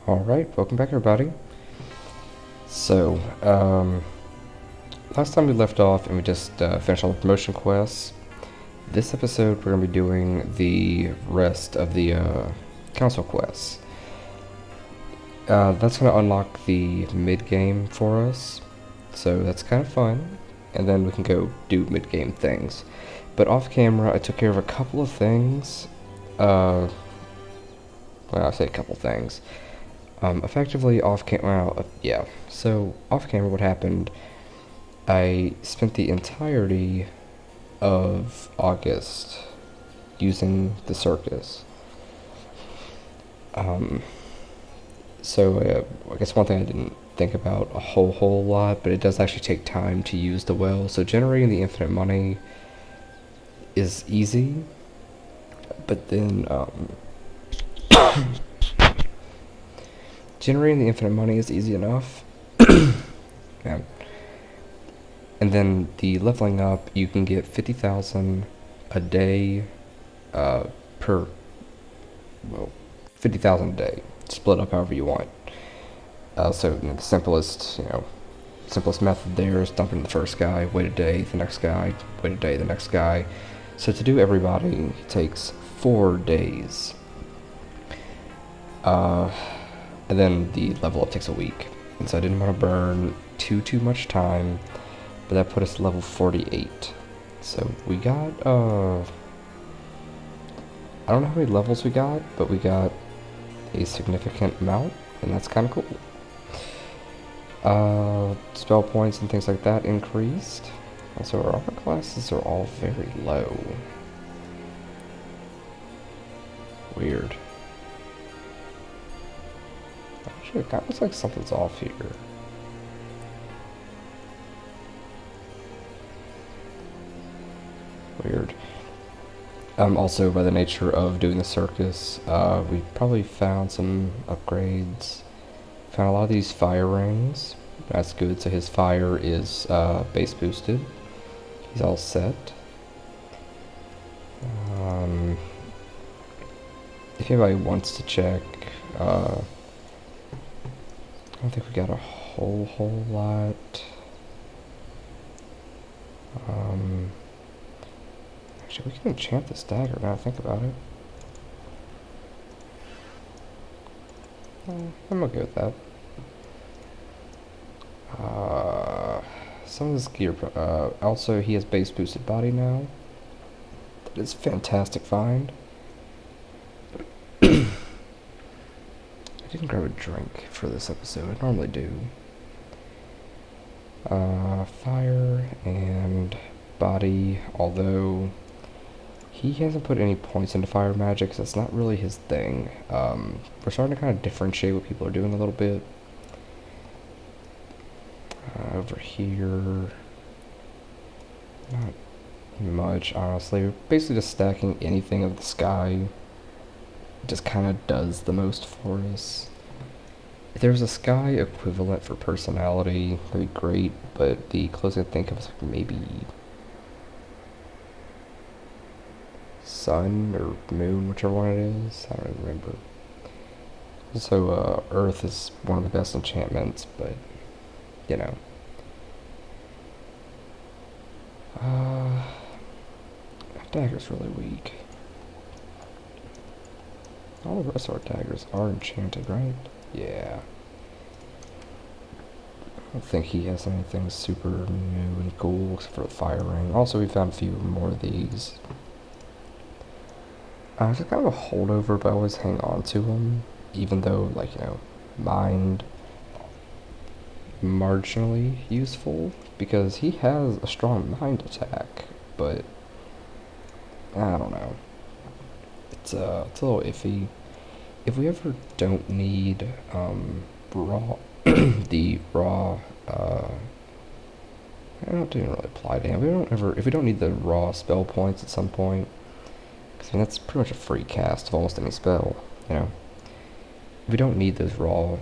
Alright, welcome back everybody. So, last time we left off and we just finished all the promotion quests. This episode we're going to be doing the rest of the council quests. That's going to unlock the mid-game for us, so that's kind of fun. And then we can go do mid-game things. But off camera I took care of a couple of things. Well, I say a couple things. Effectively off camera, so off camera what happened, I spent the entirety of August using the circus. So I guess one thing I didn't think about a whole lot, but it does actually take time to use the well, so generating the infinite money is easy, but then, generating the infinite money is easy enough. Yeah. And then the leveling up, you can get 50,000 a day per, 50,000 a day, split up however you want. So the simplest method there is dumping the first guy, wait a day, the next guy, wait a day, the next guy. So to do everybody, it takes 4 days. And then the level up takes a week. And so I didn't want to burn too much time, but that put us to level 48. So we got, I don't know how many levels we got, but we got a significant amount, and that's kind of cool. Spell points and things like that increased. And so our armor classes are all very low. Weird. Actually, it kind of looks like something's off here. Weird. Also, by the nature of doing the circus, we probably found some upgrades. Found a lot of these fire rings. That's good, so his fire is base boosted. He's all set. If anybody wants to check, I don't think we got a whole lot. Actually, we can enchant this dagger now I think about it. I'm okay with that. Some of this gear, also he has base boosted body now. That is fantastic find. I didn't grab a drink for this episode, I normally do. Fire and body, although he hasn't put any points into fire magic, so that's not really his thing. We're starting to kind of differentiate what people are doing a little bit. Over here, not much, honestly. We're basically just stacking anything of the sky. It just kind of does the most for us. If there was a sky equivalent for personality, that'd be great, but the closest I think of is like maybe sun or moon, whichever one it is. I don't even remember. Also, earth is one of the best enchantments, but you know. That dagger's really weak. All the rest of our daggers are enchanted, right? Yeah. I don't think he has anything super new and cool except for the fire ring. Also, we found a few more of these. It's kind of a holdover, but I always hang on to them, even though, like, mind marginally useful, because he has a strong mind attack, but I don't know. It's a little iffy. If we ever don't need raw the raw I don't really apply to him. If we don't need the raw spell points at some point, because I mean that's pretty much a free cast of almost any spell, If we don't need those raw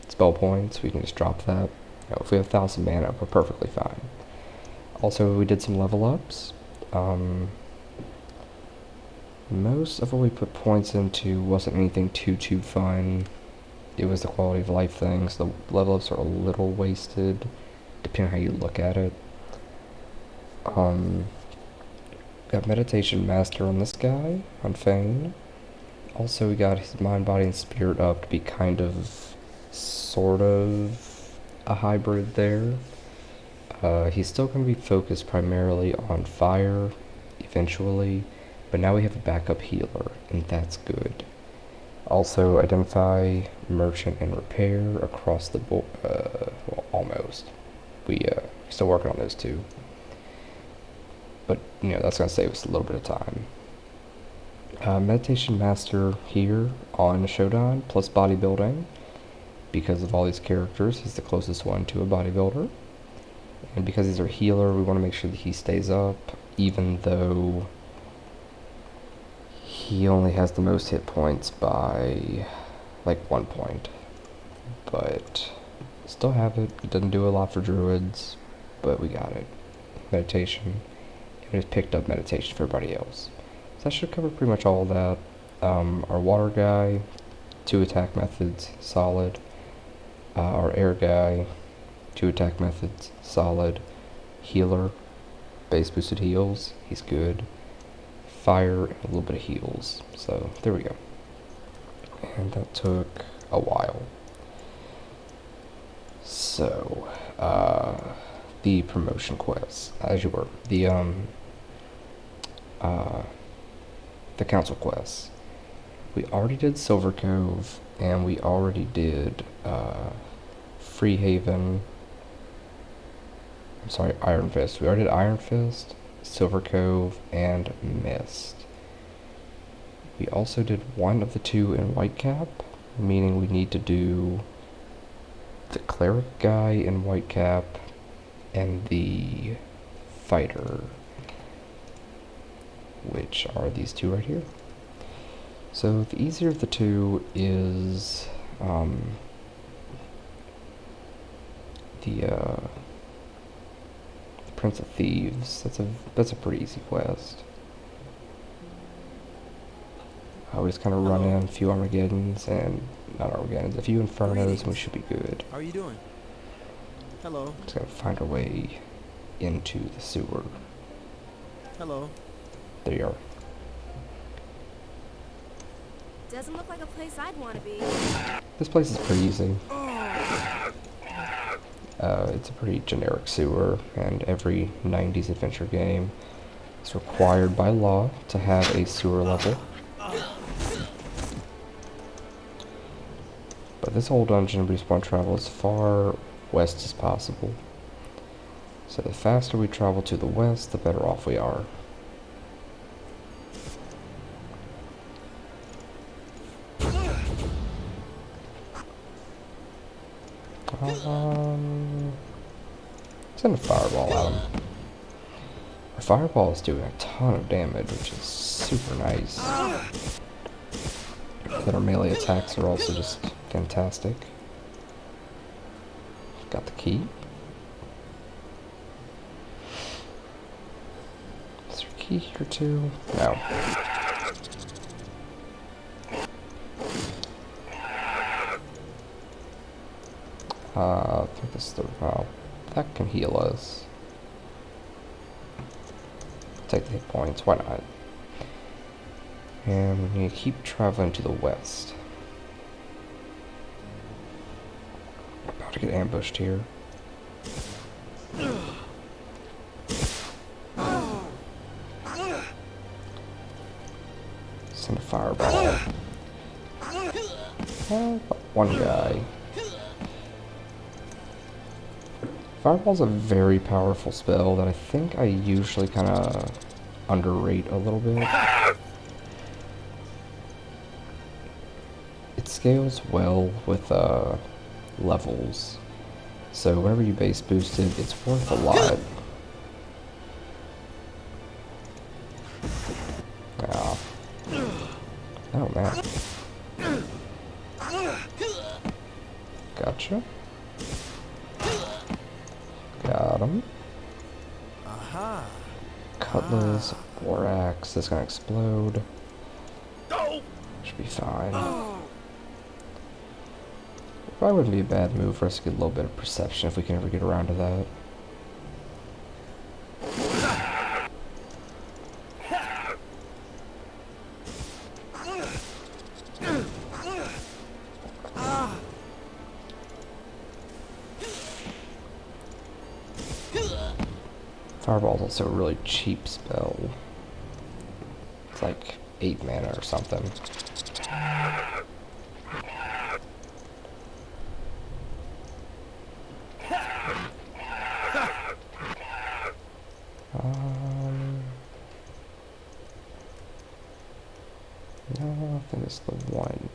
spell points, we can just drop that. If we have 1,000 mana, we're perfectly fine. Also, we did some level ups. Most of what we put points into wasn't anything too fun. It was the quality of life things. The level ups are a little wasted, depending on how you look at it. Got Meditation Master on this guy, on Fane. Also, we got his mind, body, and spirit up to be kind of, sort of, a hybrid there. He's still going to be focused primarily on fire, eventually, but now we have a backup healer, and that's good. Also, identify, merchant, and repair across the board, well, almost. We're still working on those two. But, that's going to save us a little bit of time. Meditation Master here on Shodan, plus bodybuilding. Because of all these characters, he's the closest one to a bodybuilder. And because he's our healer, we want to make sure that he stays up, even though he only has the most hit points by, like, 1 point. But, still have it. It doesn't do a lot for Druids, but we got it. Meditation. And it's picked up meditation for everybody else. So that should cover pretty much all of that. Our water guy, 2 attack methods, solid. Our air guy, 2 attack methods, solid. Healer, base boosted heals, he's good. Fire, and a little bit of heals. So, there we go. And that took a while. So, the promotion quests, as you were. The council quests. We already did Silver Cove, and we already did, Free Haven. I'm sorry, Iron Fist. We already did Iron Fist, Silver Cove, and Mist. We also did one of the 2 in Whitecap, meaning we need to do the cleric guy in Whitecap and the fighter, which are these 2 right here. So the easier of the 2 is the Prince of Thieves. That's a pretty easy quest. We just kind of run in a few Armageddons, and not Armageddons, a few Infernos, and we should be good. How are you doing? Hello. Just gotta find our way into the sewer. Hello. There you are. Doesn't look like a place I'd want to be. This place is pretty easy. It's a pretty generic sewer, and every 90s adventure game is required by law to have a sewer level. But this whole dungeon, we just want to travel as far west as possible. So the faster we travel to the west, the better off we are. Send a fireball at him. Our fireball is doing a ton of damage, which is super nice. Then our melee attacks are also just fantastic. Got the key. Is there a key here too? No. I think this is the valve. That can heal us. Take the hit points, why not? And we need to keep traveling to the west. About to get ambushed here. Send a fireball. One guy. Fireball's a very powerful spell that I think I usually kind of underrate a little bit. It scales well with levels, so whenever you base boost it, it's worth a lot. Ah. Oh man. Gotcha. Got him. Aha. Cutlass, war axe, that's gonna explode. be fine. Probably wouldn't be a bad move for us to get a little bit of perception if we can ever get around to that. Fireball's also a really cheap spell. It's like 8 mana or something. No, I think it's the one.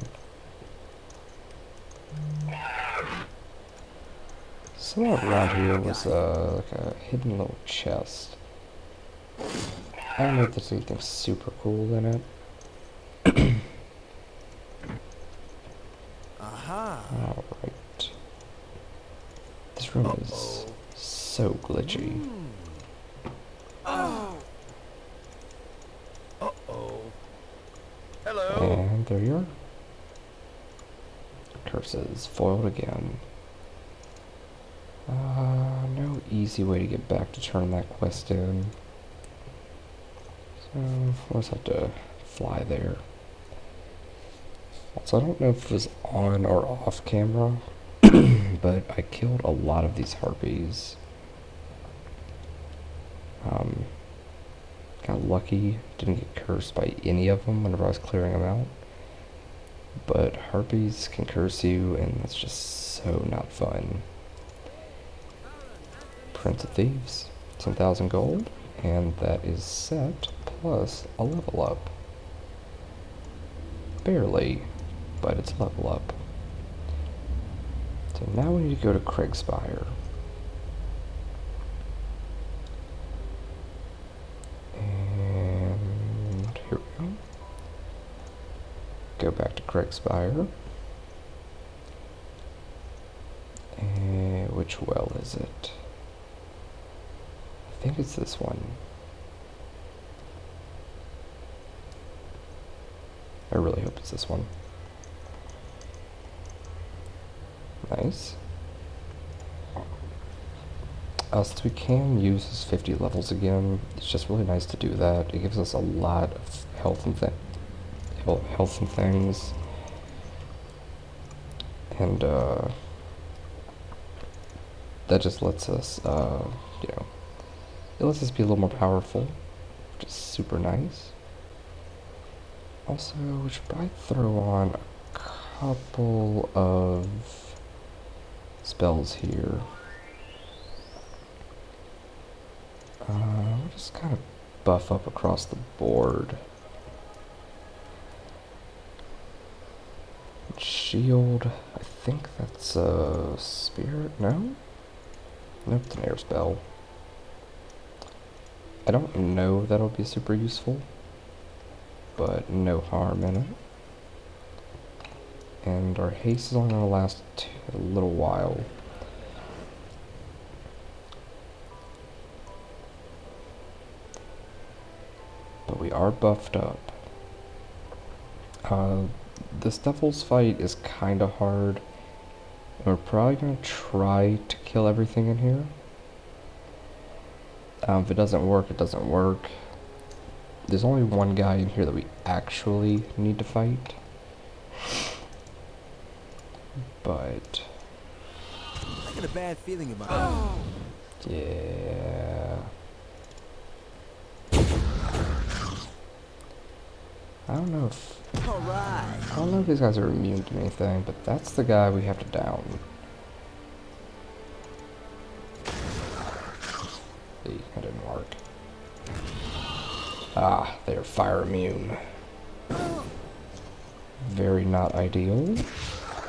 Somewhere around here was like a hidden little chest. I don't know if there's anything super cool in it. Aha. Alright. This room is so glitchy. Uh-oh. Hello. And there you are. Curses foiled again. No easy way to get back to turn that quest in. So, we'll just have to fly there. Also, I don't know if it was on or off camera, but I killed a lot of these harpies. Got lucky, didn't get cursed by any of them whenever I was clearing them out. But harpies can curse you, and that's just so not fun. Prince of Thieves, 10,000 gold, and that is set plus a level up. Barely, but it's a level up. So now we need to go to Craigspire. And here we go. Go back to Craigspire. And which well is it? I think it's this one. I really hope it's this one. Nice. Since we can use his 50 levels again, it's just really nice to do that. It gives us a lot of health and things. And that just lets us, you know, it lets us be a little more powerful, which is super nice. Also, we should probably throw on a couple of spells here. We'll just kind of buff up across the board. Shield, I think that's a spirit, no? Nope, it's an air spell. I don't know if that'll be super useful, but no harm in it. And our haste is only going to last a little while. But we are buffed up. This Devil's fight is kind of hard. We're probably going to try to kill everything in here. If it doesn't work, it doesn't work. There's only one guy in here that we actually need to fight. But I get a bad feeling about it. yeah. I don't know if these guys are immune to anything, but that's the guy we have to down. See, that didn't work. Ah, they're fire immune. Very not ideal.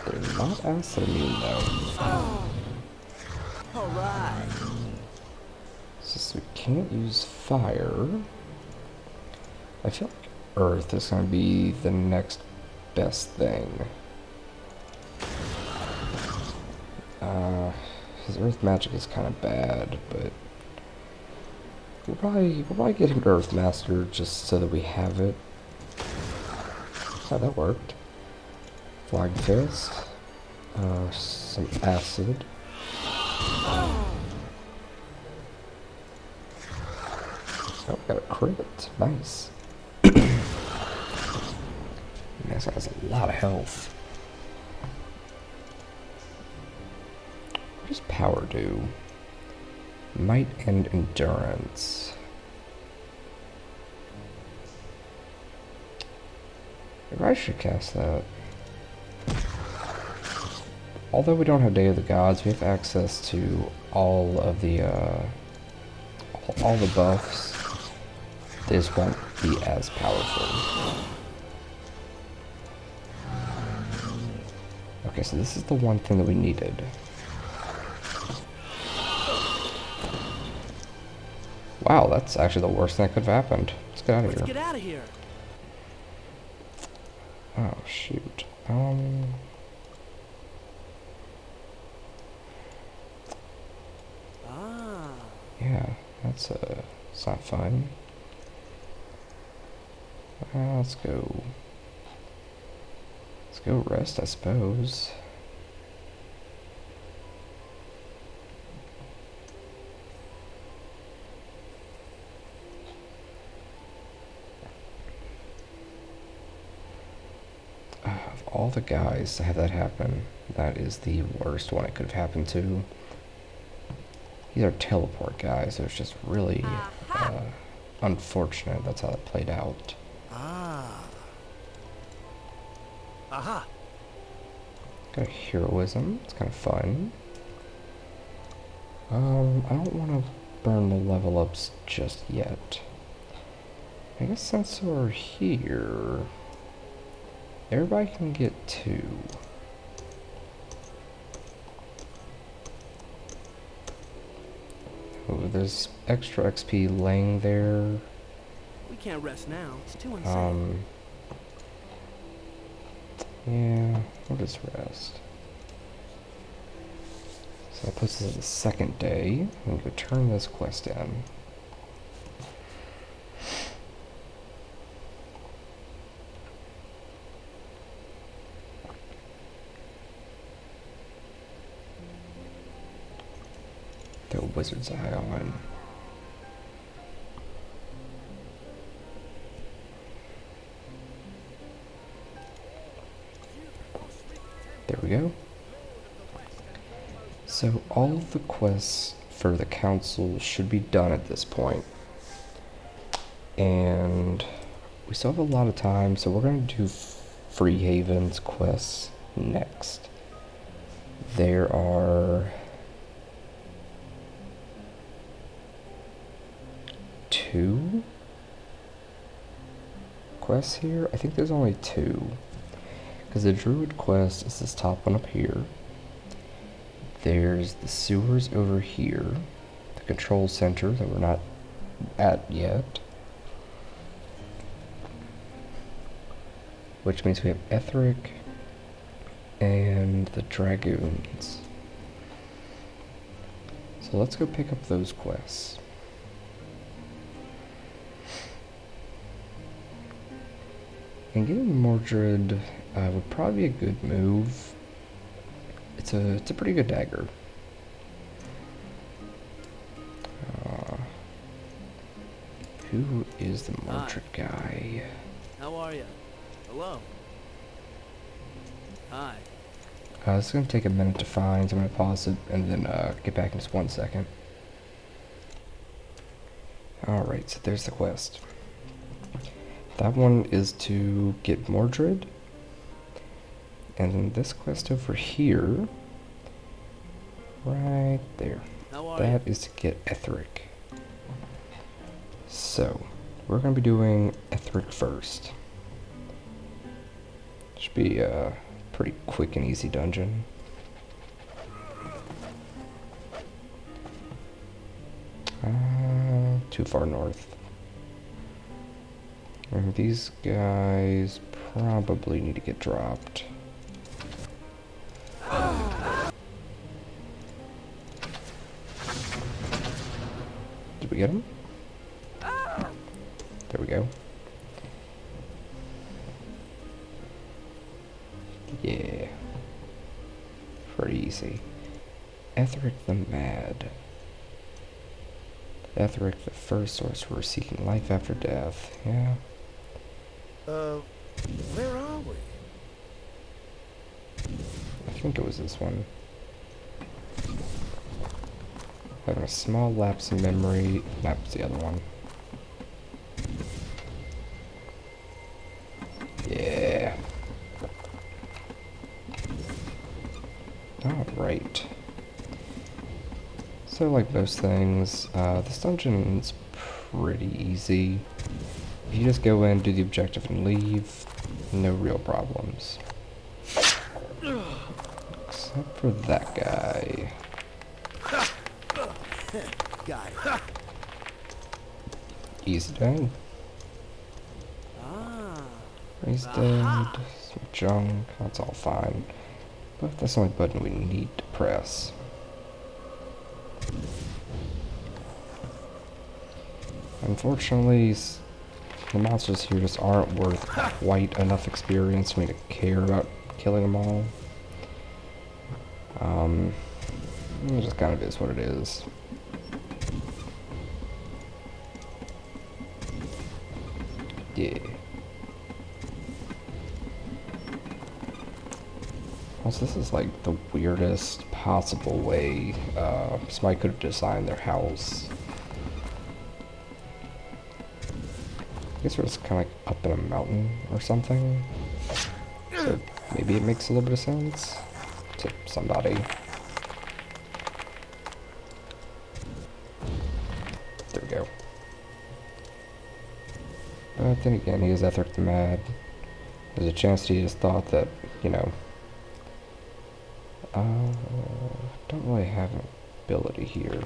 They're not acid immune though. Alright. Since we can't use fire, I feel like Earth is going to be the next best thing. His Earth magic is kind of bad, but we'll probably get him to Earth Master just so that we have it. Oh, that worked. Flying fist. Some acid. Oh, got a crit. Nice. This has a lot of health. What does power do? Might and endurance. Maybe I should cast that. Although we don't have Day of the Gods, we have access to all of the all the buffs. They just won't be as powerful. Okay, so this is the one thing that we needed. Wow, that's actually the worst thing that could have happened. Let's get out of here. Let's get out of here. Oh, shoot. Yeah, it's not fun. Let's go rest, I suppose. Of all the guys to have that happen, that is the worst one it could have happened to. These are teleport guys, so it's just really unfortunate that's how it played out. Aha. Got a heroism, it's kind of fun. I don't want to burn the level ups just yet. I guess since we're here, everybody can get 2. Oh, there's extra XP laying there. We can't rest now. It's too insane. Yeah, we'll just rest. So that puts us at the second day. We can go turn this quest in. Throw Wizard's Eye on. There we go. So all of the quests for the council should be done at this point. And we still have a lot of time, so we're going to do Freehaven's quests next. There are 2 quests here. I think there's only 2. Because the Druid quest is this top one up here. There's the sewers over here. The control center that we're not at yet. Which means we have Ethiric and the Dragoons. So let's go pick up those quests. And getting Mordred would probably be a good move. It's a pretty good dagger. Who is the Mordred guy? How are you? Hello. Hi. It's going to take a minute to find, so I'm going to pause it and then get back in just 1 second. Alright, so there's the quest. That one is to get Mordred. And then this quest over here, right there, that is to get Ethiric. So, we're going to be doing Ethiric first. Should be a pretty quick and easy dungeon. Too far north. And these guys probably need to get dropped. Did we get him? There we go. Yeah. Pretty easy. Ethiric the Mad. Ethiric, the first sorcerer seeking life after death. Yeah. Where are we? I think it was this one. Having a small lapse in memory. That was the other one. Yeah. Alright. So, like most things, this dungeon's pretty easy. If you just go in, do the objective, and leave, no real problems. Except for that guy. Got it. He's dead. He's dead. Some junk. That's all fine. But that's the only button we need to press. Unfortunately, the monsters here just aren't worth quite enough experience for me to care about killing them all. It just kind of is what it is. Yeah. Also, this is like the weirdest possible way somebody could have designed their house. I guess we're just kind of like up in a mountain or something. So maybe it makes a little bit of sense to somebody. There we go. But then again, he is Ethiric the Mad. There's a chance he just thought that, you know, don't really have an ability here.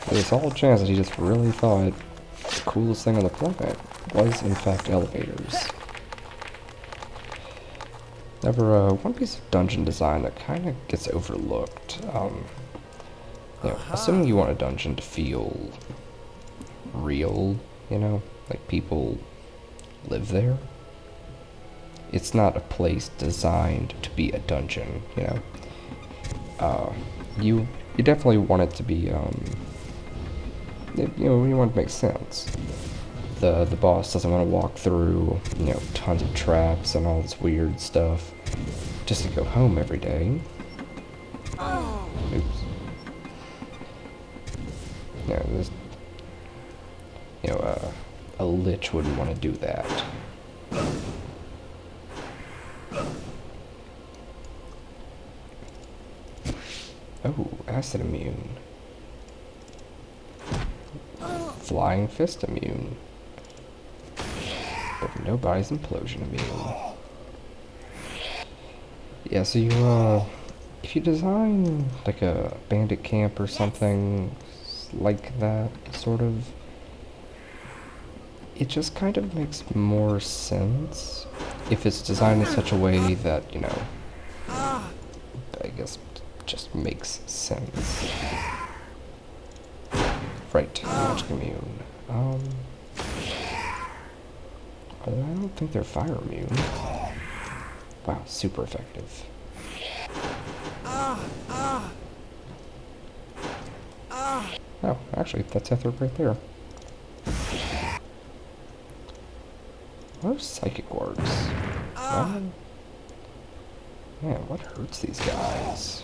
There's all a chance that he just really thought the coolest thing on the planet was, in fact, elevators. However, one piece of dungeon design that kind of gets overlooked. You know, assuming you want a dungeon to feel real, you know, like people live there. It's not a place designed to be a dungeon, you know. You definitely want it to be, you know, you want it to make sense. The boss doesn't want to walk through, you know, tons of traps and all this weird stuff just to go home every day. Oops. Yeah, there's, you know, a lich wouldn't want to do that. Oh, acid immune. Flying fist immune. But nobody's implosion immune. Yeah, so you, if you design like a bandit camp or something like that, sort of, it just kind of makes more sense if it's designed in such a way that, you know, I guess just makes sense. Right, magic immune. I don't think they're fire immune. Wow, super effective. Oh, actually, that's Etheric right there. What are psychic orbs? Man, what hurts these guys?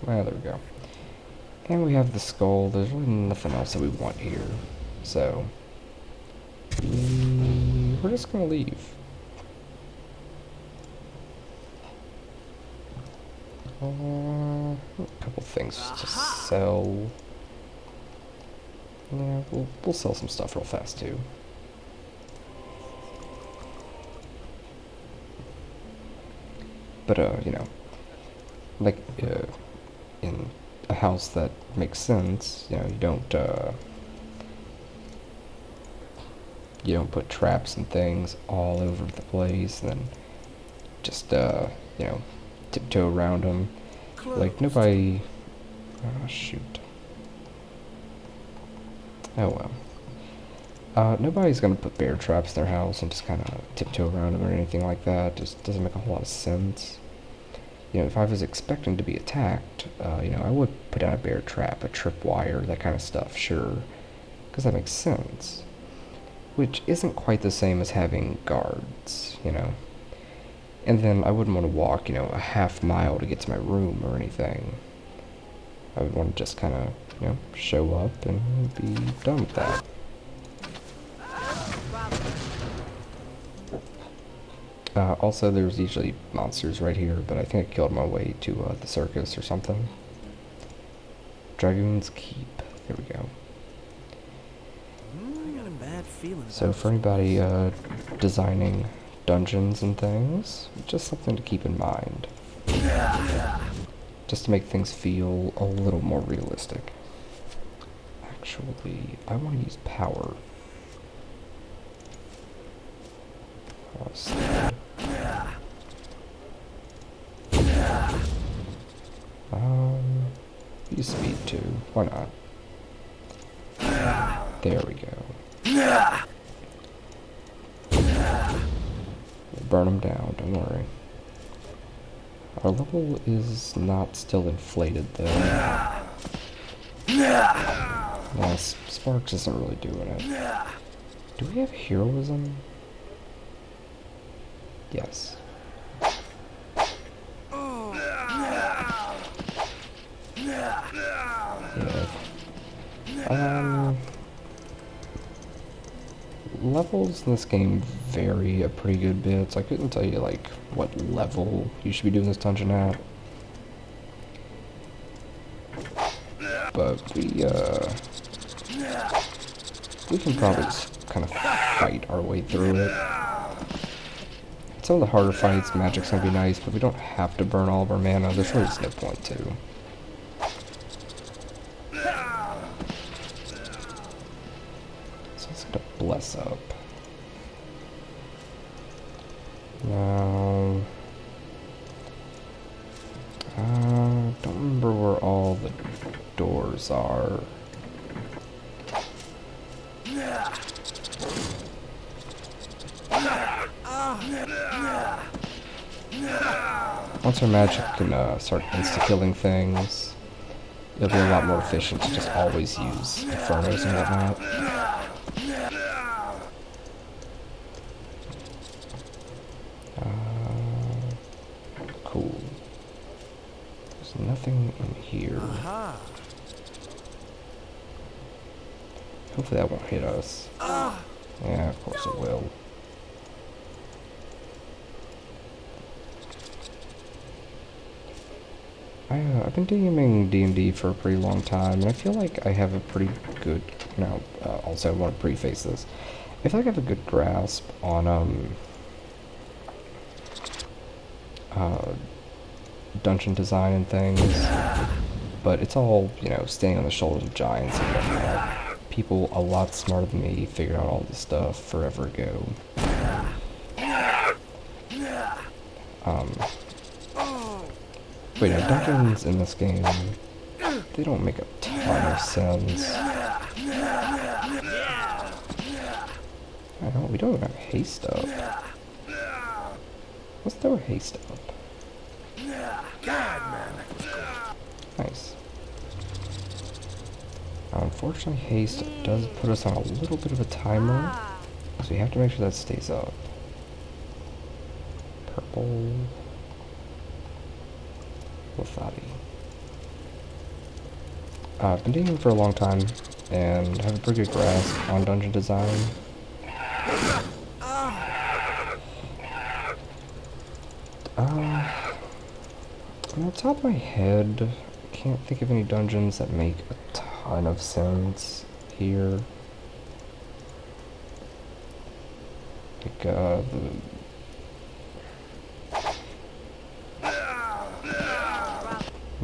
Well, there we go. And we have the skull. There's really nothing else that we want here. So, we're just gonna leave. A couple things to sell. Yeah, we'll sell some stuff real fast too. But you know, like in a house that makes sense, you know, you don't put traps and things all over the place, and then just you know, tiptoe around them. Like nobody. Oh shoot. Oh well. Nobody's gonna put bear traps in their house and just kind of tiptoe around them or anything like that. Just doesn't make a whole lot of sense. You know, if I was expecting to be attacked, you know, I would put down a bear trap, a tripwire, that kind of stuff, sure. Because that makes sense. Which isn't quite the same as having guards, you know. And then I wouldn't want to walk, you know, a half mile to get to my room or anything. I would want to just kind of, you know, show up and be done with that. Also, there's usually monsters right here, but I think I killed my way to the circus or something. Dragoons Keep. There we go. I got a bad feeling. So for anybody designing dungeons and things, just something to keep in mind. Just to make things feel a little more realistic. Actually, I want to use power. Use speed too. Why not? There we go. We'll burn them down, don't worry. Our level is not still inflated though. No, Sparks isn't really doing it. Do we have heroism? Yes. Yeah. Levels in this game vary a pretty good bit, so I couldn't tell you like what level you should be doing this dungeon at. But we can probably just kind of fight our way through it. Some of the harder fights, magic's gonna be nice, but we don't have to burn all of our mana. There's really just no point to. So let's get a bless up. Now, don't remember where all the doors are. Once our magic can start insta-killing things, it'll be a lot more efficient to just always use infernos and whatnot. Cool. There's nothing in here. Hopefully that won't hit us. Yeah, of course it will. I've been DMing D&D for a pretty long time, and I feel like I have a pretty good, also I want to preface this. I feel like I have a good grasp on, dungeon design and things, but it's all, you know, standing on the shoulders of giants and whatnot. People a lot smarter than me figured out all this stuff forever ago. Wait, now dungeons in this game, they don't make a ton of sense. I know, we don't even have haste up. Let's throw a haste up. Nice. Now, unfortunately, haste does put us on a little bit of a timer, so we have to make sure that stays up. Purple. I've been doing it for a long time and have a pretty good grasp on dungeon design. On the top of my head, I can't think of any dungeons that make a ton of sense here. Like,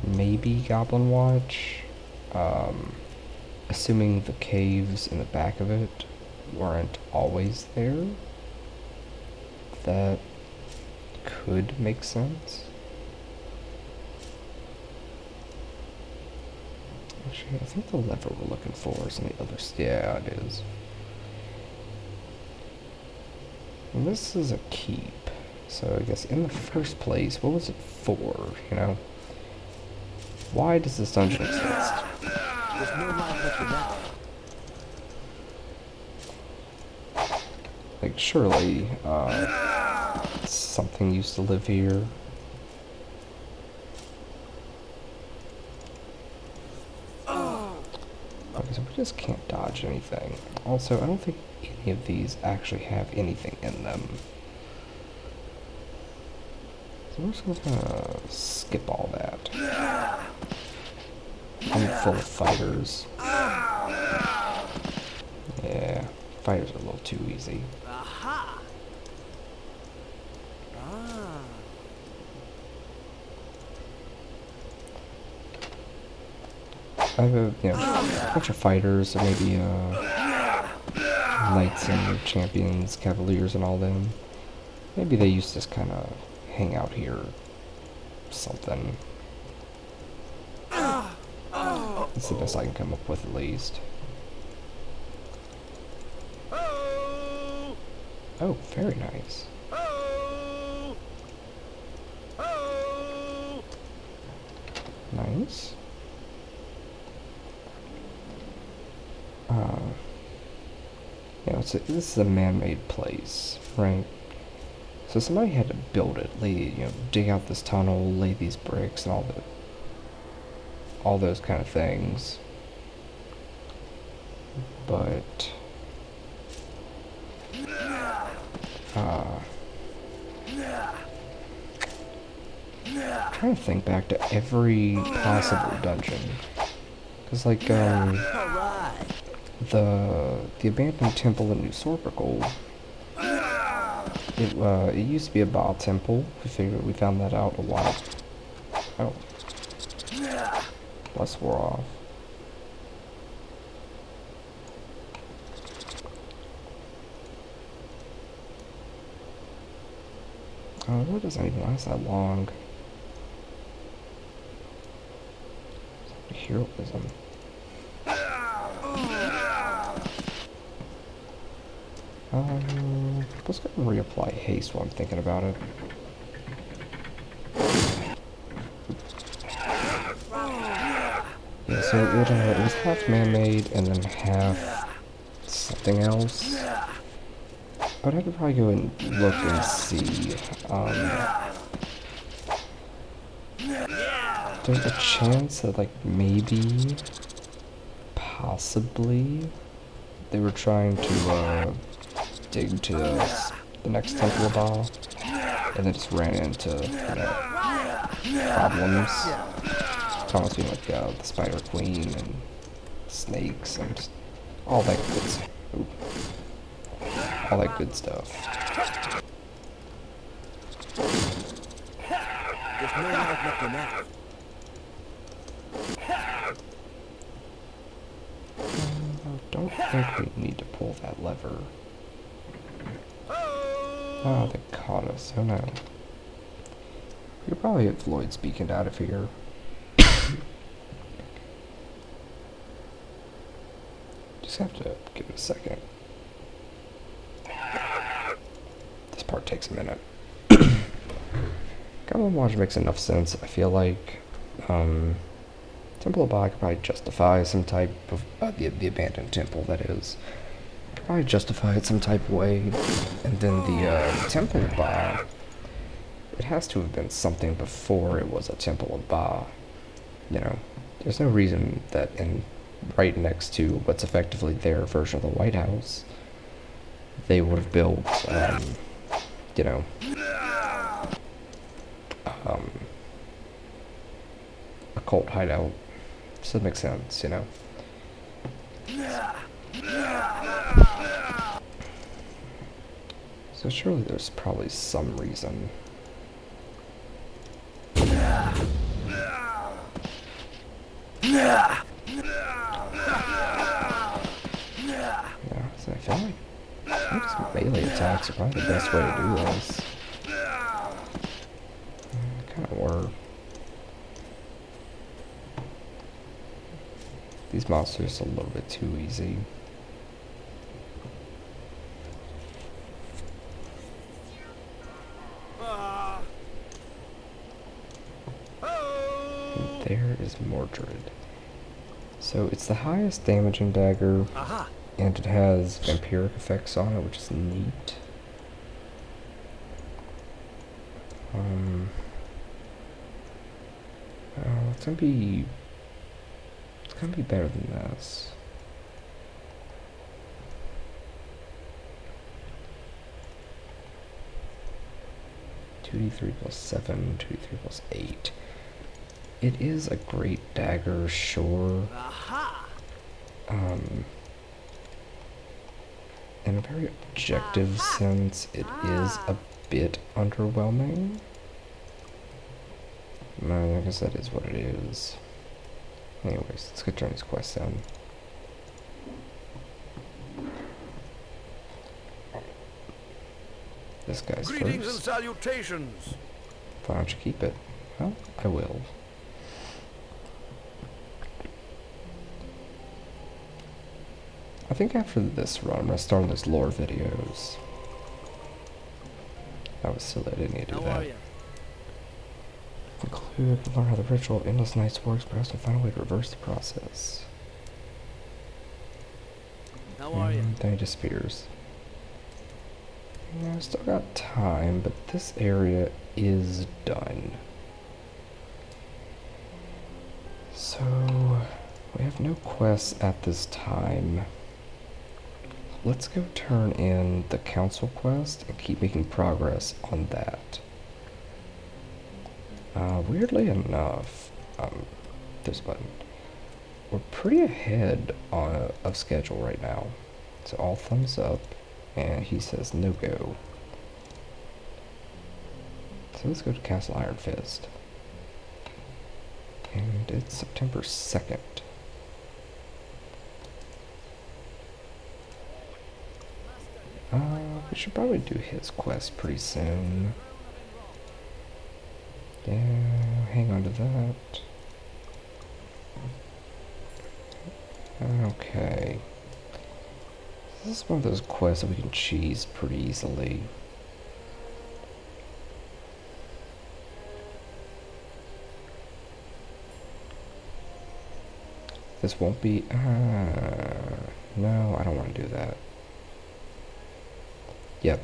maybe Goblin Watch, assuming the caves in the back of it weren't always there. That could make sense. Actually, I think the lever we're looking for is on the other side. Yeah, it is. And this is a keep. So I guess in the first place, what was it for, you know? Why does this dungeon exist? There's no life left in that. Like, surely, something used to live here. Okay, so we just can't dodge anything. Also, I don't think any of these actually have anything in them. So we're just gonna skip all that. I'm full of fighters. Yeah, fighters are a little too easy. Aha! Ah. I have a bunch of fighters, or maybe knights and champions, cavaliers, and all them. Maybe they used to just kind of hang out here, something. That's the best I can come up with, at least. Oh, very nice. Nice. Yeah, this is a man-made place, right? So somebody had to build it, dig out this tunnel, lay these bricks, and all those kind of things. But I'm trying to think back to every possible dungeon, because like the abandoned temple in New Sorpical, it used to be a Baa temple. We found that out a while. Oh, plus we're off. Oh, that doesn't even last that long. Heroism. Let's go and reapply haste while I'm thinking about it. Yeah, so it was half man-made and then half something else. But I could probably go and look and see. There's a chance that, like, maybe, possibly, they were trying to dig to the next Temple of Baa, and then just ran into problems. It's almost being like the Spider Queen and snakes and just all that good stuff. All that good stuff. There's no life left in that. I don't think we need to pull that lever. Oh, they caught us. Oh no. We could probably get Lloyd's beaconed out of here. Just have to give it a second. This part takes a minute. Common Watch makes enough sense. I feel like Temple of Baa could probably justify some type of the abandoned temple, that is. Could probably justify it some type of way. And then the Temple of Baa, it has to have been something before it was a Temple of Baa. You know, there's no reason that right next to what's effectively their version of the White House, they would have built, you know, a cult hideout. So that makes sense, you know. So surely there's probably some reason. Yeah, so I feel like some melee attacks are probably the best way to do this. Kind of were. These monsters are a little bit too easy. And there is Mordred. So it's the highest damaging dagger, Aha! and it has vampiric effects on it, which is neat. It's gonna be better than this. (2d3+7), 2d3+8. It is a great dagger, sure. Aha! In a very objective sense, it is a bit underwhelming. I guess that is what it is. Anyways, let's go turn these quests in. This guy's Greetings first. and salutations. Why don't you keep it? Well, I will. I think after this run, I'm gonna start on those lore videos. That was silly, I didn't need to do How that. are you? Conclude, learn how the ritual of Endless Nights works, perhaps to find a way to reverse the process. How are you? Then he disappears. Yeah, I've still got time, but this area is done. So, we have no quests at this time. Let's go turn in the council quest and keep making progress on that. Weirdly enough, there's a button. We're pretty ahead of schedule right now. So all thumbs up, and he says no go. So let's go to Castle Iron Fist. And it's September 2nd. We should probably do his quest pretty soon. Yeah, hang on to that. Okay. This is one of those quests that we can cheese pretty easily. This won't be... no, I don't want to do that. Yep,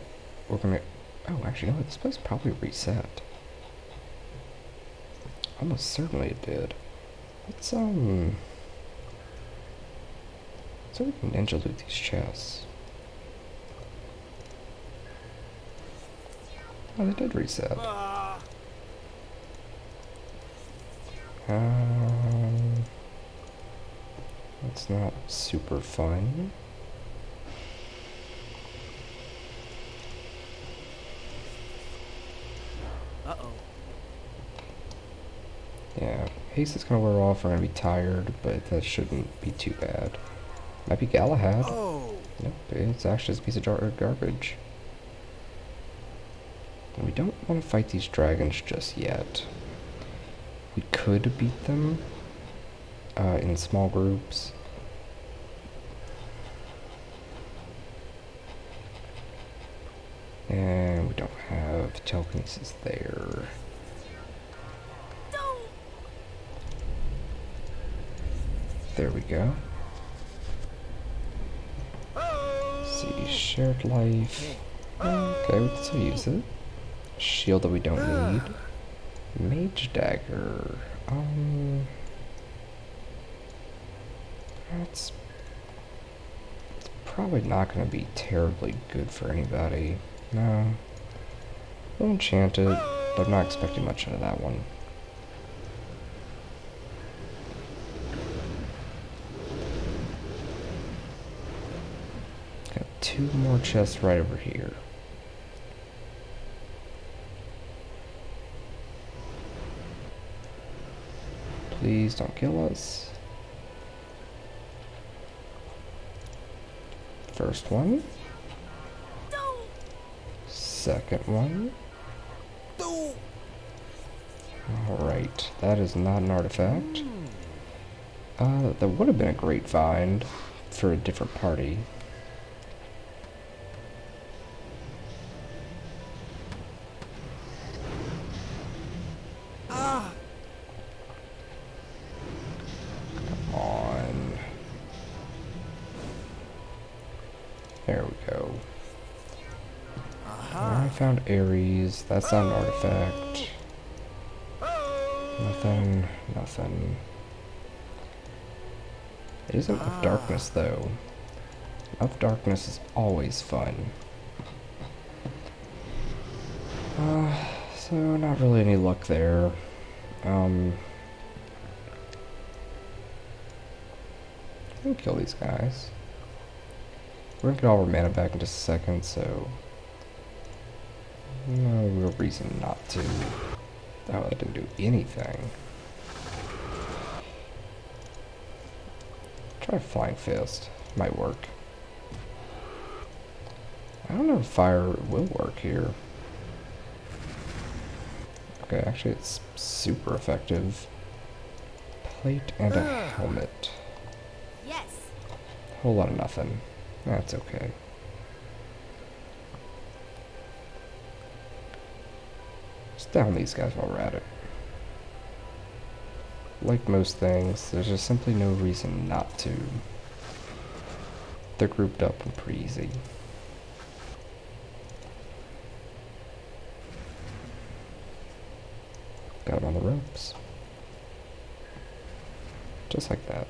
we're gonna... Oh, actually, you know what? This place probably reset. Almost certainly it did. Let's, so we can ninja loot these chests. Oh, they did reset. That's not super fun. Uh-oh. Yeah, haste is gonna wear off, we're gonna be tired, but that shouldn't be too bad. Might be Galahad. Oh! Nope, it's actually just a piece of garbage. And we don't want to fight these dragons just yet. We could beat them in small groups. And we don't have telekinesis there. There we go. See, shared life. Okay, we can still use it. Shield that we don't need. Mage dagger. It's probably not going to be terribly good for anybody. No. We'll enchant it, but I'm not expecting much out of that one. Got 2 more chests right over here. Please don't kill us. First one. Second one. Alright, that is not an artifact. That would have been a great find for a different party. found Ares. That's not an artifact. Nothing. Nothing. It isn't of darkness, though. Of darkness is always fun. So not really any luck there. I'm gonna kill these guys. We're gonna get all our mana back in just a second, so no real reason not to. Oh, that didn't do anything. Try Flying Fist. Might work. I don't know if fire will work here. Okay, actually it's super effective. Plate and a helmet. Yes. Whole lot of nothing. That's okay. Just down these guys while we're at it. Like most things, there's just simply no reason not to. They're grouped up and pretty easy. Got him on the ropes. Just like that.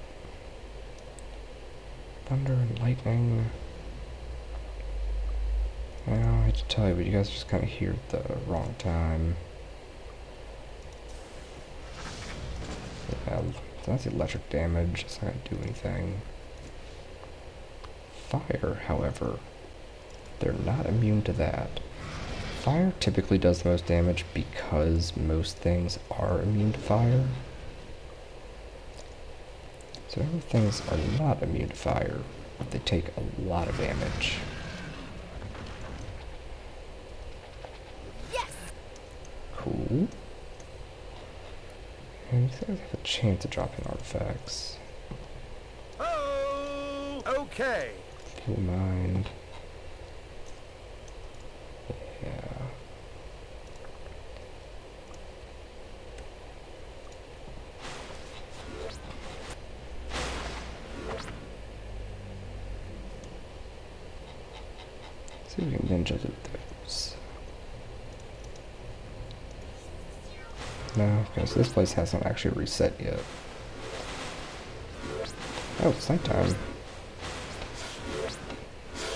Thunder and lightning. Well, I hate to tell you, but you guys are just kind of here at the wrong time. Yeah, that's electric damage. It's not gonna do anything. Fire, however, they're not immune to that. Fire typically does the most damage because most things are immune to fire. So whenever things are not immune to fire, they take a lot of damage. Yes. Cool. And these guys have a chance of dropping artifacts. Oh, okay. If you mind. Yeah. See if we can ninja loot those. No, okay, so this place hasn't actually reset yet. Oh, it's nighttime.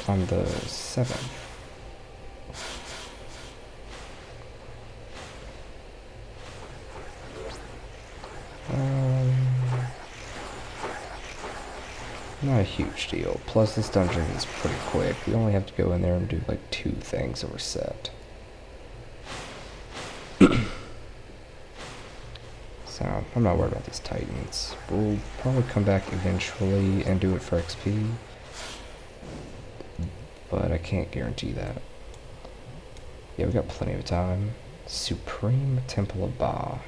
On the 7th. Not a huge deal. Plus, this dungeon is pretty quick. We only have to go in there and do like 2 things and we're set. So, I'm not worried about these titans. We'll probably come back eventually and do it for XP. But I can't guarantee that. Yeah, we got plenty of time. Supreme Temple of Baa.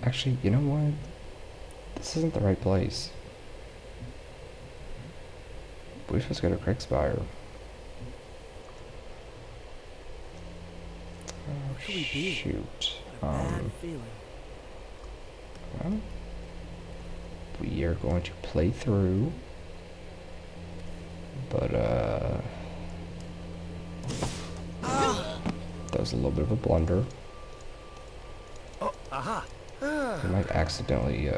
Actually, you know what? This isn't the right place. We're supposed to go to Kriegspire. Oh, shoot. Well, we are going to play through. But, that was a little bit of a blunder. Oh, aha. We might accidentally,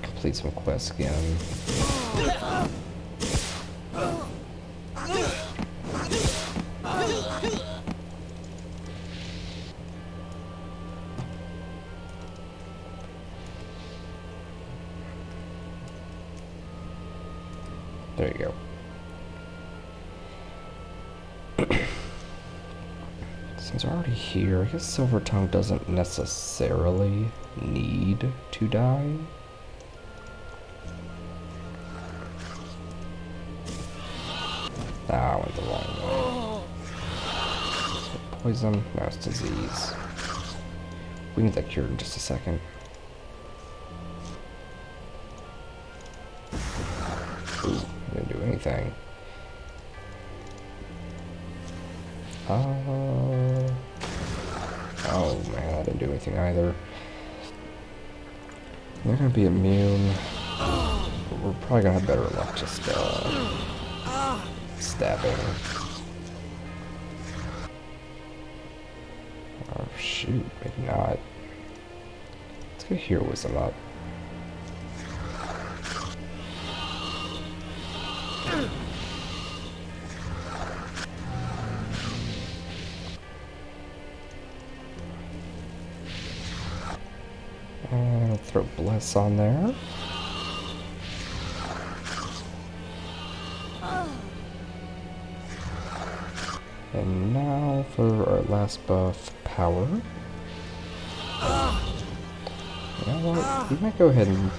complete some quests again. There you go. Since we're already here, I guess Silver Tongue doesn't necessarily need to die. Ah, I went the wrong way. So poison, now it's disease. We need that cured in just a second. Ooh, didn't do anything. Oh man, that didn't do anything either. They're gonna be immune. But we're probably gonna have better luck just stabbing. Oh shoot, maybe not. Let's get heroism up. And throw bless on there. And now for our last buff, power. You know what? We might go ahead and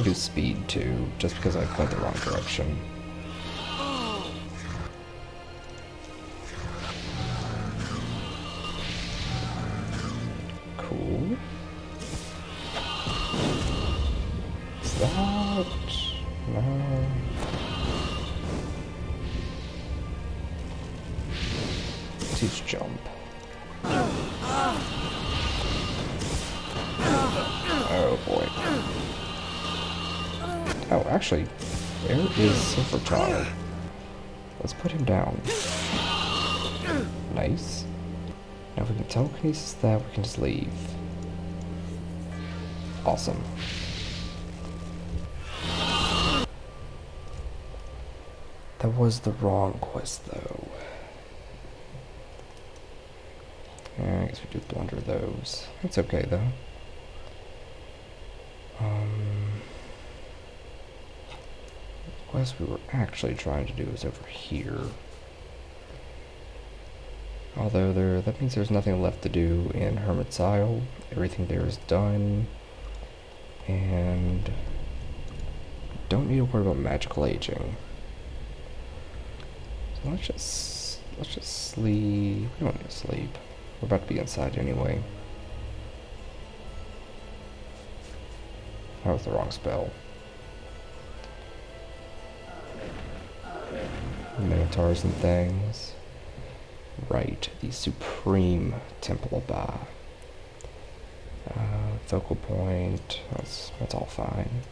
do speed too, just because I went the wrong direction. Cool. Is that... no... Teach jump. Oh boy. Oh, actually, there is Silver Child. Let's put him down. Nice. Now if we can telekinesis that, we can just leave. Awesome. That was the wrong quest though. Yeah, I guess we do blunder those. It's okay though. The quest we were actually trying to do is over here. Although that means there's nothing left to do in Hermit's Isle. Everything there is done. And don't need to worry about magical aging. So let's just sleep. We don't need to sleep. We're about to be inside anyway. That was the wrong spell. Minotaurs and things. Right, the supreme Temple of Baa. Focal point, that's all fine.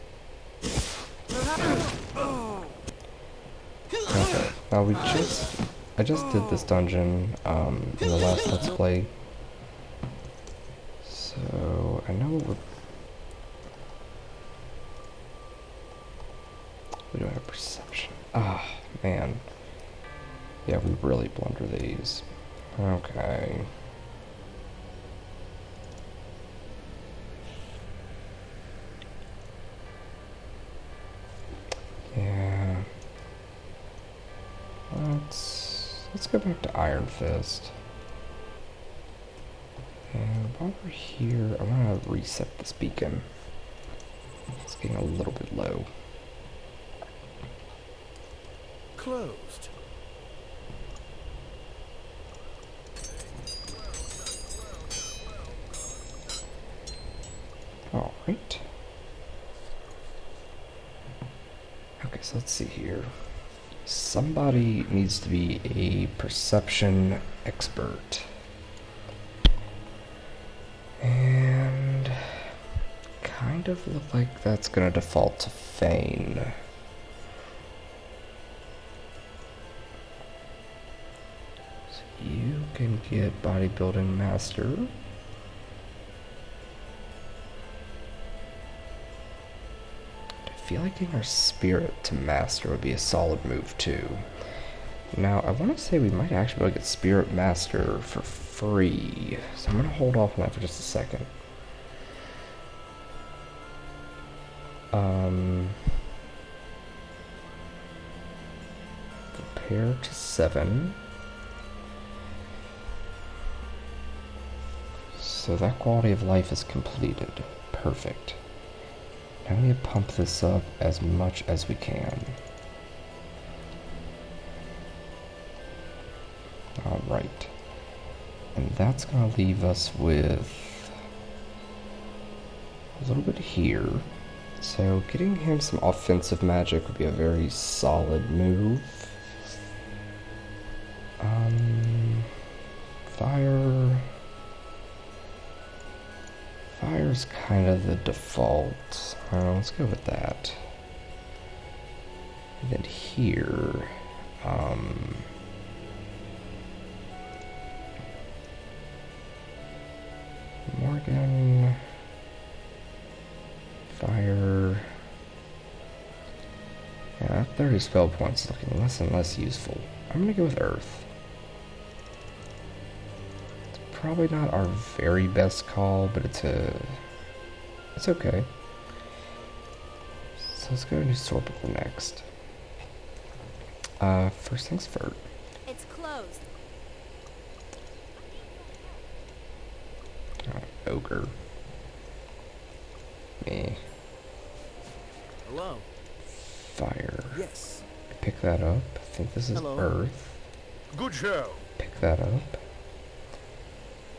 Okay, now I just did this dungeon in the last Let's Play. So, I know we don't have perception. Ah, man. Yeah, we really blunder these. Okay. Yeah. Let's go back to Iron Fist. And while we're here, I want to reset this beacon. It's getting a little bit low. Closed. Alright. Okay, so let's see here. Somebody needs to be a perception expert. And kind of look like that's gonna default to Feign. So you can get bodybuilding master. I feel like getting our spirit to master would be a solid move too. Now I want to say we might actually be able to get spirit master for free, so I'm going to hold off on that for just a second. Prepare to 7. So that quality of life is completed. Perfect. Now we need to pump this up as much as we can. Alright. And that's going to leave us with a little bit here. So getting him some offensive magic would be a very solid move. Fire. Fire's kind of the default. Let's go with that. And then here, Morgan, fire. Yeah, 30 spell points looking less and less useful. I'm gonna go with Earth. It's probably not our very best call, but it's okay. So let's go to Sorpical next. First things first. It's closed. Ogre. Me. Hello. Fire. Yes. Pick that up. I think this is Hello. Earth. Good show. Pick that up.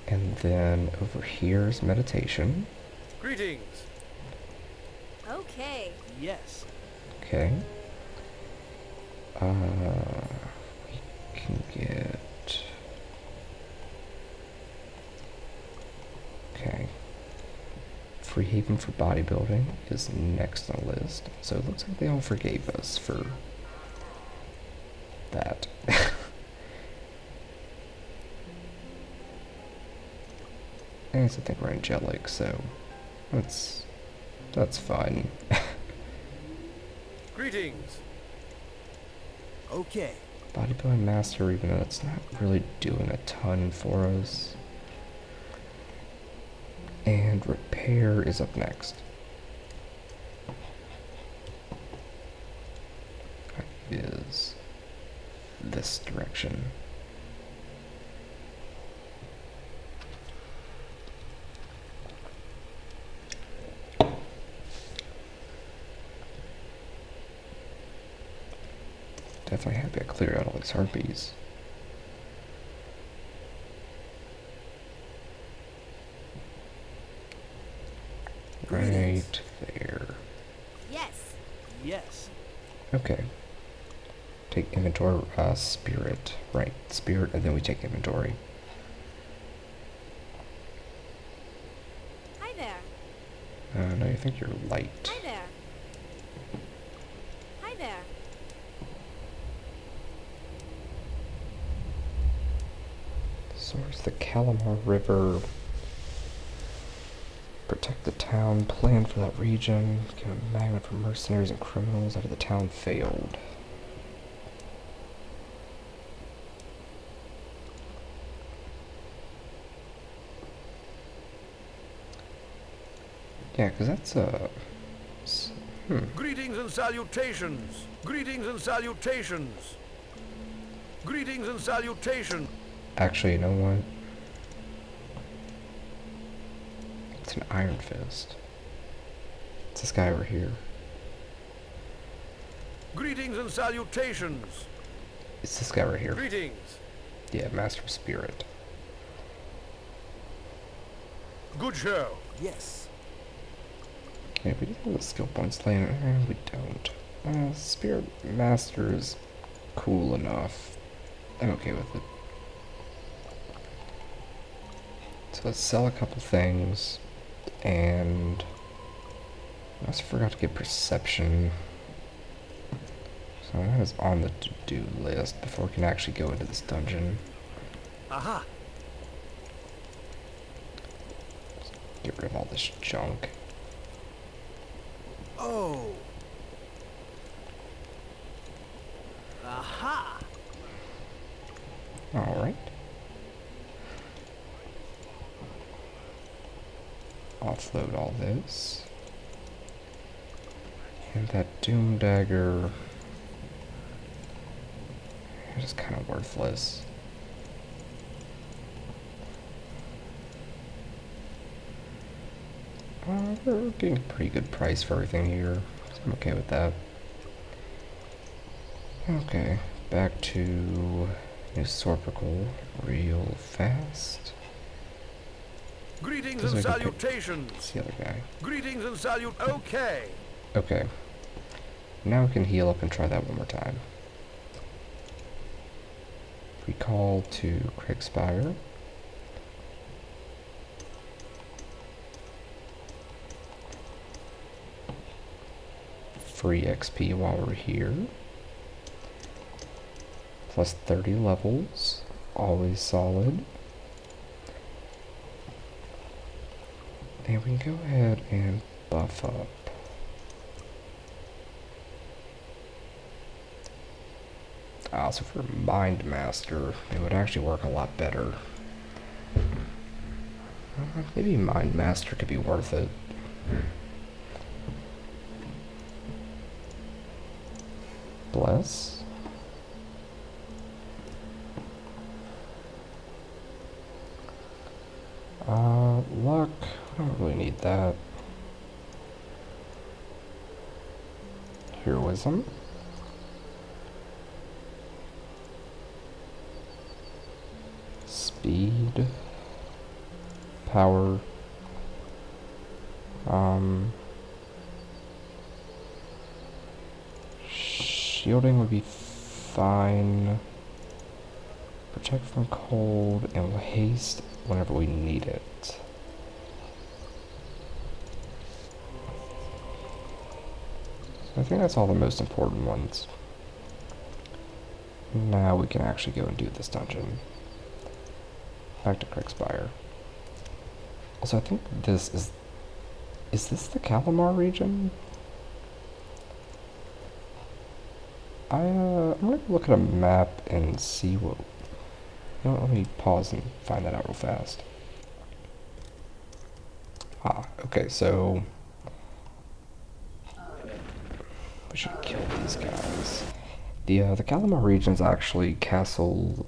And then over here is meditation. Greetings. Okay. Yes. Okay. We can get... Okay. Free Haven for bodybuilding is next on the list. So it looks like they all forgave us for that. I guess I think we're angelic, so that's fine. Greetings. Okay. Bodybuilding master, even though it's not really doing a ton for us. And repair is up next. It is this direction. Definitely happy I cleared out all these harpies. Right there. Yes. Yes. Okay. Take inventory, spirit. Right, spirit, and then we take inventory. Hi there. No, you think you're light. Hi there. Hi there. Source the Calamar River. Protect the town. Plan for that region. Get a magnet for mercenaries and criminals after the town failed. Yeah, because that's Greetings and salutations. Greetings and salutations. Greetings and salutations. Actually, you know what? It's an Iron Fist. It's this guy over here. Greetings and salutations. It's this guy right here. Greetings. Yeah, Master of Spirit. Good show. Yes. Yeah, we do have the skill points laying. We don't. Spirit Master is cool enough. I'm okay with it. So let's sell a couple things, and I also forgot to get perception. So that is on the to-do list before we can actually go into this dungeon. Aha. Get rid of all this junk. Oh. Aha. Alright. Offload all this. And that Doom Dagger is just kind of worthless. We're getting a pretty good price for everything here, so I'm okay with that. Okay, back to New Sorpical real fast. Greetings Does and I get pick- salutations. It's the other guy. Greetings and salute. Okay. Okay. Now we can heal up and try that one more time. Recall to Craigspire. free XP while we're here. Plus 30 levels, always solid. And we can go ahead and buff up. So for Mind Master, it would actually work a lot better. Maybe Mind Master could be worth it. Bless. Luck. I don't really need that. Heroism. Speed. Power. Shielding would be fine. Protect from cold and haste whenever we need it. So I think that's all the most important ones. Now we can actually go and do this dungeon. Back to Kriegspire. Also, I think this is this the Calamar region? I'm gonna look at a map and see what... You know, let me pause and find that out real fast. Okay, so... we should kill these guys. The Calamar region is actually Castle,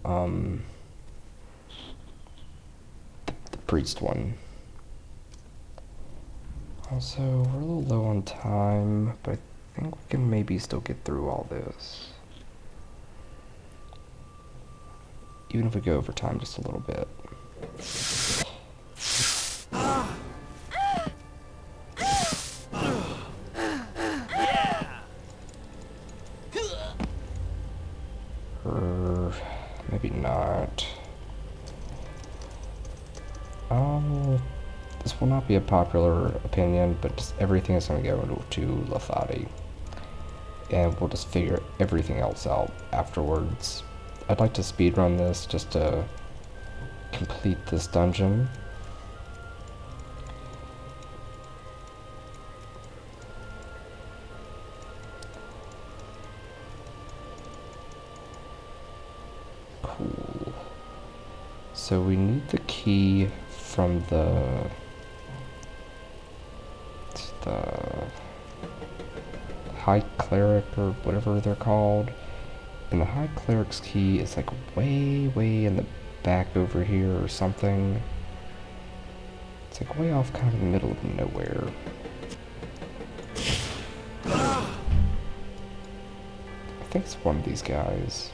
the priest one. Also, we're a little low on time, but I think we can maybe still get through all this. Even if we go over time just a little bit. Maybe not. This will not be a popular opinion, but just everything is going to go into Lothati. And we'll just figure everything else out afterwards. I'd like to speedrun this just to complete this dungeon. Cool. So we need the key from the High Cleric or whatever they're called. And the High Cleric's key is like way in the back over here or something. It's like way off kind of in the middle of nowhere. I think it's one of these guys.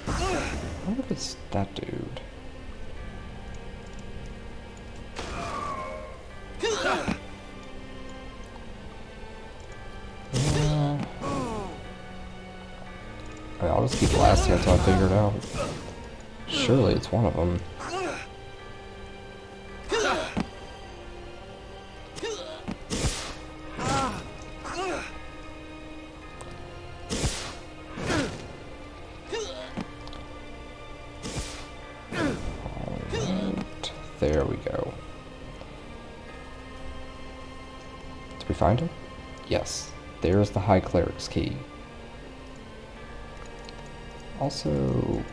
I wonder if it's that dude. I'll just keep blasting until I figure it out. Surely it's one of them. Alright, there we go. Did we find him? Yes, there's the High Cleric's key. Also,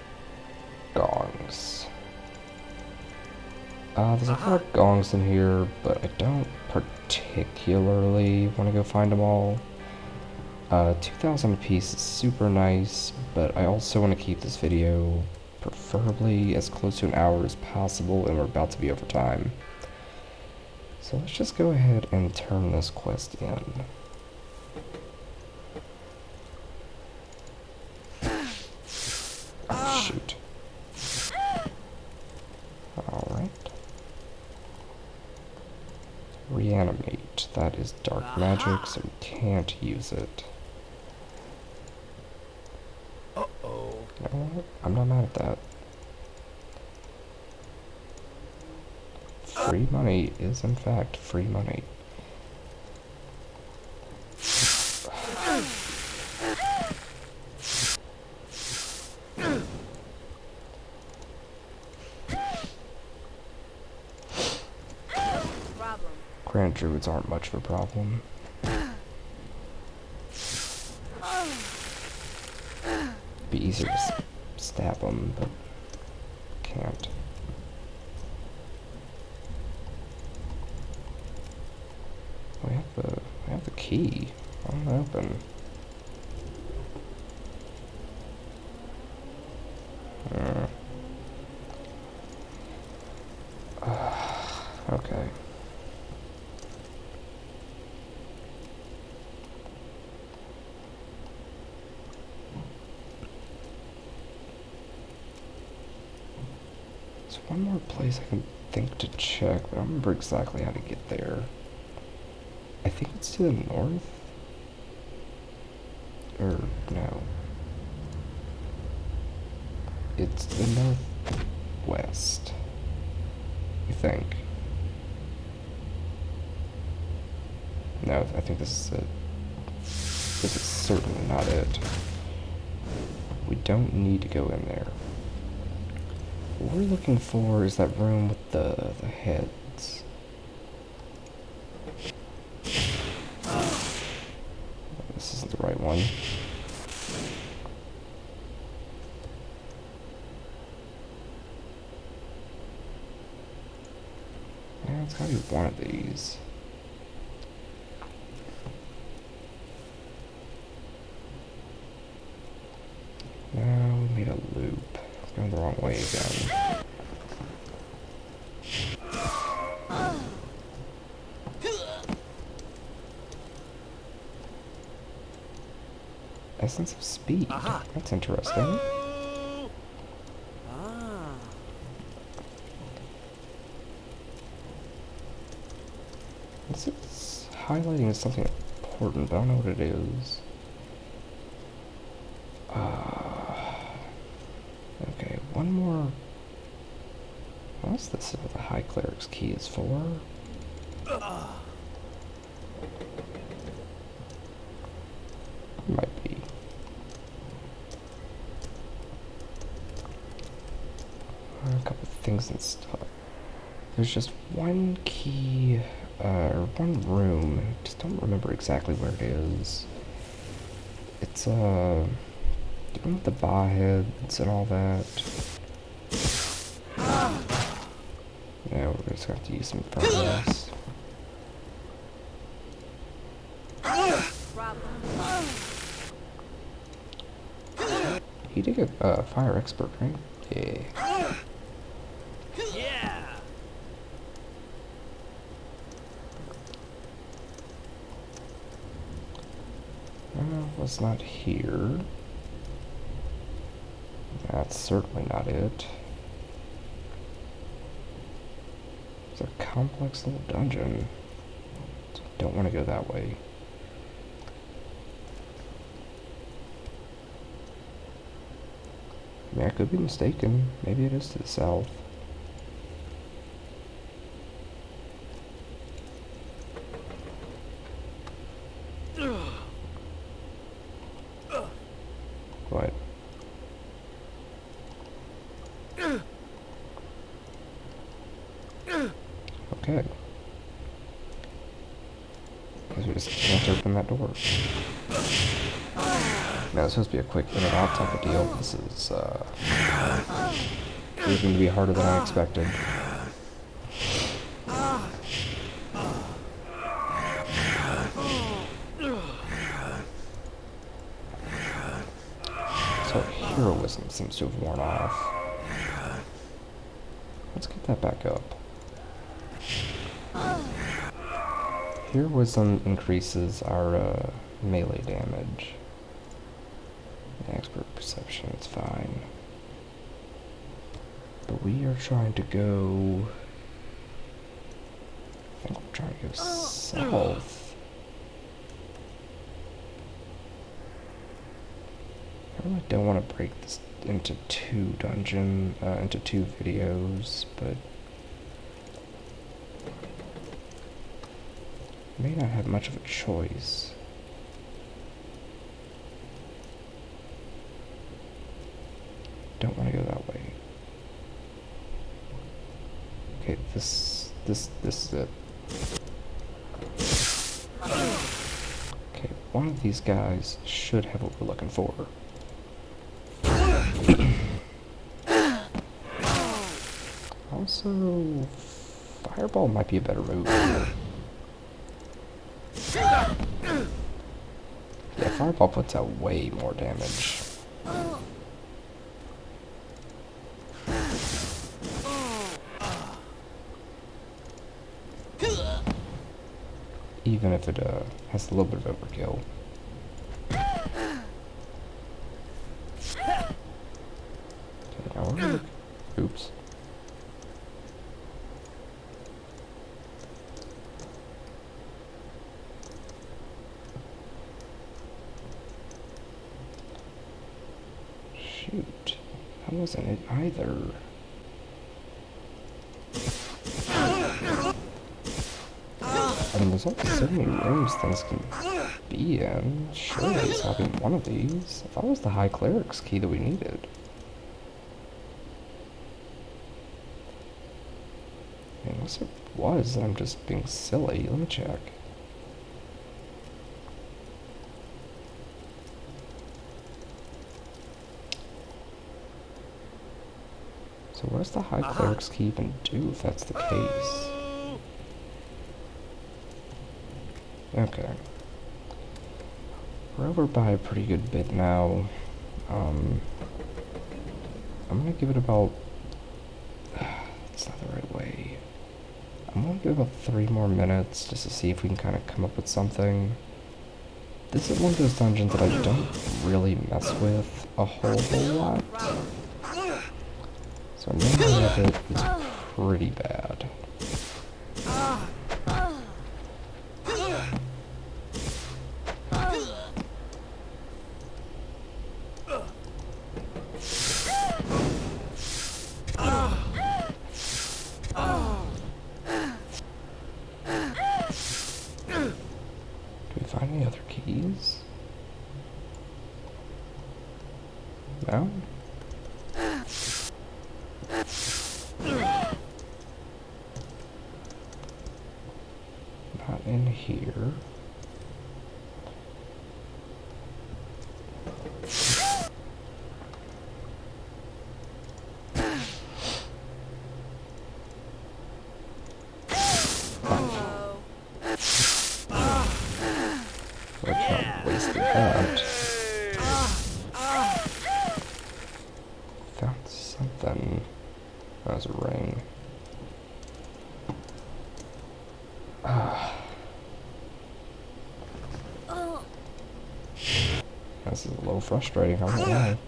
gongs. There's a lot of gongs in here, but I don't particularly want to go find them all. 2,000 apiece is super nice, but I also want to keep this video preferably as close to an hour as possible, and we're about to be over time. So let's just go ahead and turn this quest in. Shoot. Alright. Reanimate. That is dark magic, so we can't use it. Uh-oh. You know what? I'm not mad at that. Free money is in fact free money. Problem. Granted, druids aren't much of a problem. Be easier to stab them, but can't. We have the key. Why don't I open? Okay. There's one more place I can think to check, but I don't remember exactly how to get there. I think it's to the north? Or, no. It's to the northwest. I think. No, I think this is it. This is certainly not it. We don't need to go in there. What we're looking for is that room with the heads. This isn't the right one. Yeah, it's gotta be one of these. No, we made a loop. Going the wrong way again. Essence of speed. Aha. That's interesting. Oh! Ah. This is highlighting something important, but I don't know what it is. Okay, one more. What's this what the High Cleric's key is for? Might be. A couple of things and stuff. There's just one key, or one room. I just don't remember exactly where it is. It's, the one with the Baa heads and all that. Yeah, we're just gonna have to use some progress. Problem. He did get fire expert, right? Yeah. Yeah. Was not here. That's certainly not it. It's a complex little dungeon. Don't want to go that way. I mean, I could be mistaken. Maybe it is to the south. What? Okay. Guess we just can't open that door. Now, it's supposed to be a quick in and out type of deal. This is, proving to be harder than I expected. So, heroism seems to have worn off. Let's get that back up. Heroism increases our, melee damage. Expert perception, it's fine. But we are trying to go... I think we're trying go south. I really don't want to break this into two videos, but may not have much of a choice. Don't want to go that way. Okay, this is it. Okay, one of these guys should have what we're looking for. Also, fireball might be a better move. Yeah, fireball puts out way more damage. Even if it has a little bit of overkill. Okay, now we're oops. Shoot, that wasn't it either. I mean, there's only so many rooms things can be in. Surely it's having one of these. I thought it was the High Cleric's key that we needed. Unless it was, I'm just being silly. Let me check. So what does the High Cleric's key even do if that's the case? Okay. We're over by a pretty good bit now. I'm gonna give it about... That's not the right way. I'm gonna give it about 3 more minutes just to see if we can kind of come up with something. This is one of those dungeons that I don't really mess with a whole lot. So memory of it is pretty bad. Find any other keys? No? Not in here. Found something. That was a ring. This is a little frustrating, I won't lie.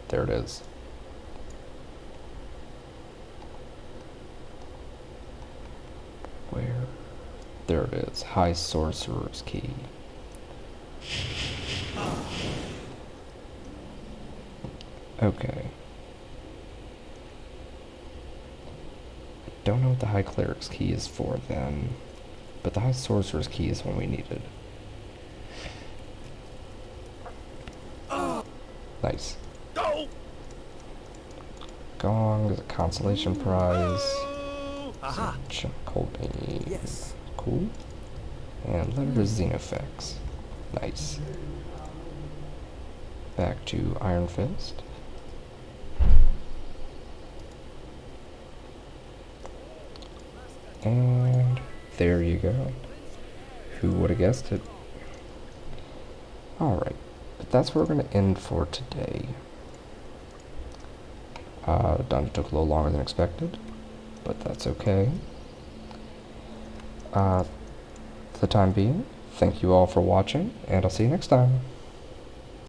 There it is. Where? There it is. High Sorcerer's Key. Okay. Don't know what the High Cleric's Key is for then, but the High Sorcerer's Key is one we needed. Nice. Gong is a consolation prize. Aha! Cold bean. Yes. Cool. And letter to Xenofex. Nice. Back to Iron Fist. And there you go. Who would have guessed it? Alright, but that's where we're going to end for today. Dungeon took a little longer than expected, but that's okay. For the time being, thank you all for watching, and I'll see you next time.